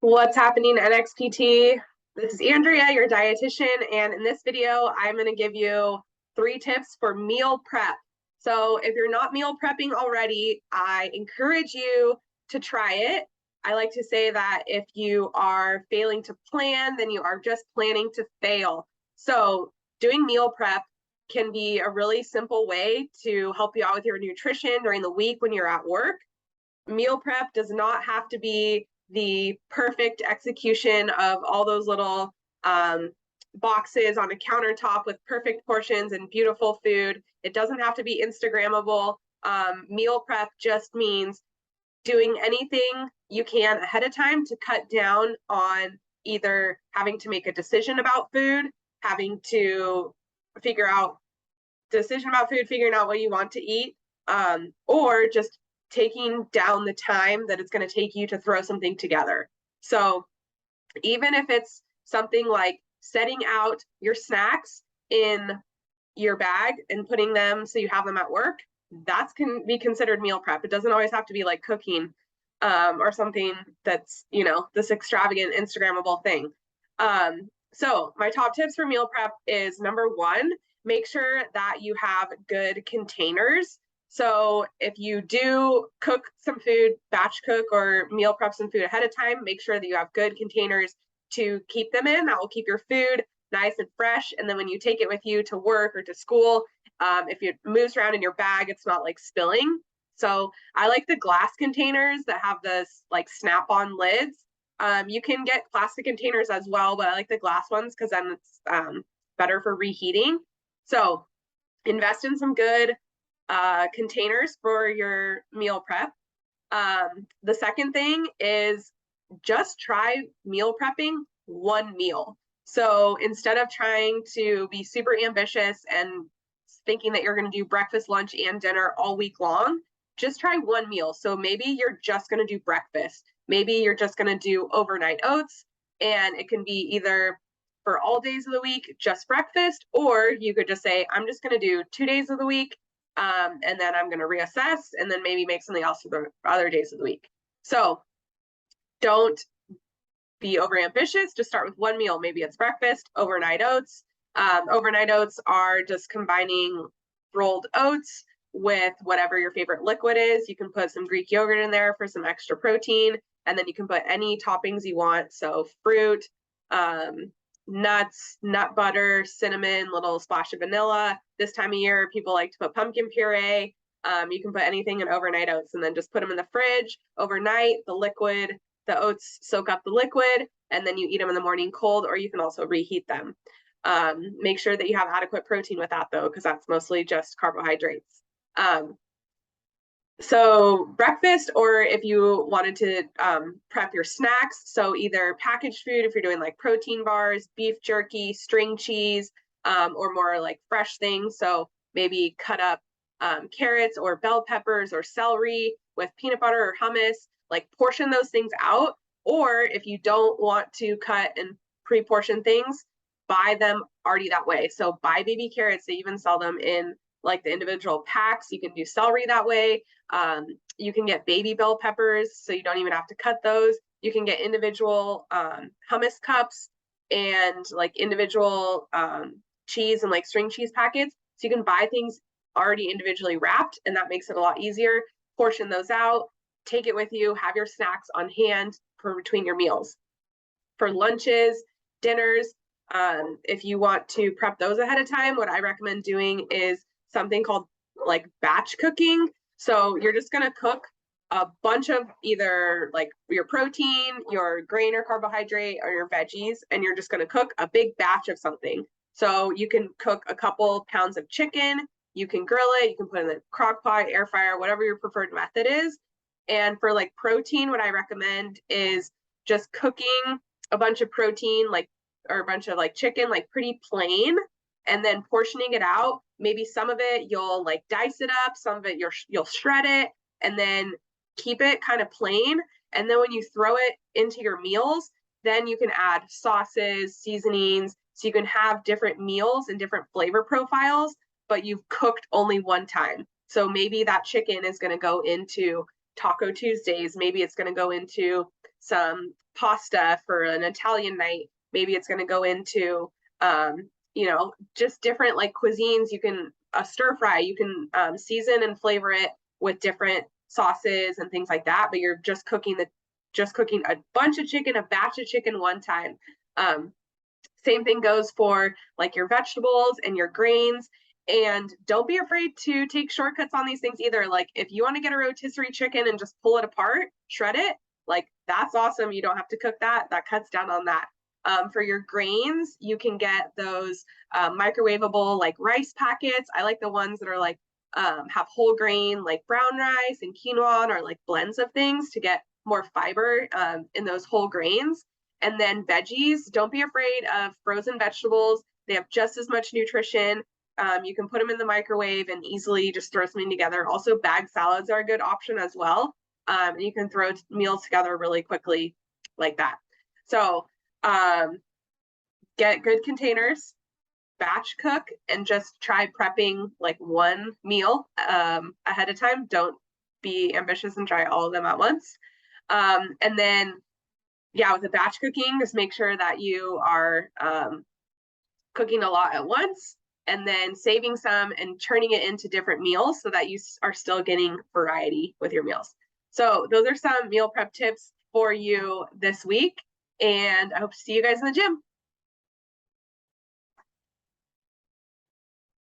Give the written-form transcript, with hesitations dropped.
What's happening, NXPT? This is Andrea, your dietitian, and in this video, I'm going to give you 3 tips for meal prep. So if you're not meal prepping already, I encourage you to try it. I like to say that if you are failing to plan, then you are just planning to fail. So doing meal prep can be a really simple way to help you out with your nutrition during the week when you're at work. Meal prep does not have to be the perfect execution of all those little boxes on a countertop with perfect portions and beautiful food. It doesn't have to be Instagrammable. Meal prep just means doing anything you can ahead of time to cut down on either having to make a decision about food, having to figure out decision about food, figuring out what you want to eat, or just taking down the time that it's going to take you to throw something together. So even if it's something like setting out your snacks in your bag and putting them so you have them at work, that can be considered meal prep. It doesn't always have to be like cooking or something that's, this extravagant Instagrammable thing. So my top tips for meal prep is number one, make sure that you have good containers. So if you do cook some food, batch cook or meal prep some food ahead of time, make sure that you have good containers to keep them in. That will keep your food nice and fresh. And then when you take it with you to work or to school, if it moves around in your bag, it's not like spilling. So I like the glass containers that have this like snap-on lids. You can get plastic containers as well, but I like the glass ones because then it's better for reheating. So invest in some good containers for your meal prep. The second thing is just try meal prepping one meal. So instead of trying to be super ambitious and thinking that you're going to do breakfast, lunch, and dinner all week long, just try one meal. So maybe you're just going to do breakfast. Maybe you're just going to do overnight oats, and it can be either for all days of the week, just breakfast, or you could just say, I'm just going to do 2 days of the week, and then I'm going to reassess and then maybe make something else for the other days of the week. So don't be over ambitious. Just start with one meal. Maybe it's breakfast, overnight oats. Overnight oats are just combining rolled oats with whatever your favorite liquid is. You can put some Greek yogurt in there for some extra protein, and then you can put any toppings you want. So fruit, nuts, nut butter, cinnamon, little splash of vanilla. This time of year, people like to put pumpkin puree. You can put anything in overnight oats and then just put them in the fridge overnight. The oats soak up the liquid, and then you eat them in the morning cold, or you can also reheat them. Make sure that you have adequate protein with that, though, because that's mostly just carbohydrates. So breakfast, or if you wanted to prep your snacks, so either packaged food, if you're doing like protein bars, beef jerky, string cheese, or more like fresh things. So maybe cut up carrots or bell peppers or celery with peanut butter or hummus, like portion those things out. Or if you don't want to cut and pre-portion things, buy them already that way. So buy baby carrots. They even sell them in like the individual packs. You can do celery that way. You can get baby bell peppers, so you don't even have to cut those. You can get individual hummus cups and like individual cheese and like string cheese packets. So you can buy things already individually wrapped, and that makes it a lot easier. Portion those out, take it with you, have your snacks on hand for between your meals. For lunches, dinners, if you want to prep those ahead of time, what I recommend doing is something called like batch cooking. So you're just going to cook a bunch of either like your protein, your grain or carbohydrate, or your veggies, and you're just going to cook a big batch of something. So you can cook a couple pounds of chicken, you can grill it, you can put it in the crock pot, air fryer, whatever your preferred method is. And for like protein, what I recommend is just cooking a bunch of protein, like, or a bunch of like chicken, like pretty plain, and then portioning it out. Maybe some of it you'll like dice it up, some of it you'll shred it, and then keep it kind of plain. And then when you throw it into your meals, then you can add sauces, seasonings, so you can have different meals and different flavor profiles, but you've cooked only one time. So maybe that chicken is going to go into Taco Tuesdays. Maybe it's going to go into some pasta for an Italian night. Maybe it's going to go into, you know, just different like cuisines. You can stir fry, you can season and flavor it with different sauces and things like that, but you're just cooking a bunch of chicken, a batch of chicken one time. Same thing goes for like your vegetables and your grains. And don't be afraid to take shortcuts on these things either. Like if you want to get a rotisserie chicken and just pull it apart, shred it, like that's awesome. You don't have to cook that. That cuts down on that. For your grains, you can get those microwavable like rice packets. I like the ones that are like have whole grain, like brown rice and quinoa, or like blends of things to get more fiber in those whole grains. And then veggies, don't be afraid of frozen vegetables. They have just as much nutrition. You can put them in the microwave and easily just throw something together. Also, bag salads are a good option as well. And you can throw meals together really quickly like that. So get good containers, batch cook, and just try prepping like one meal ahead of time. Don't be ambitious and try all of them at once. And then, yeah, with the batch cooking, just make sure that you are cooking a lot at once and then saving some and turning it into different meals so that you are still getting variety with your meals. So those are some meal prep tips for you this week, and I hope to see you guys in the gym.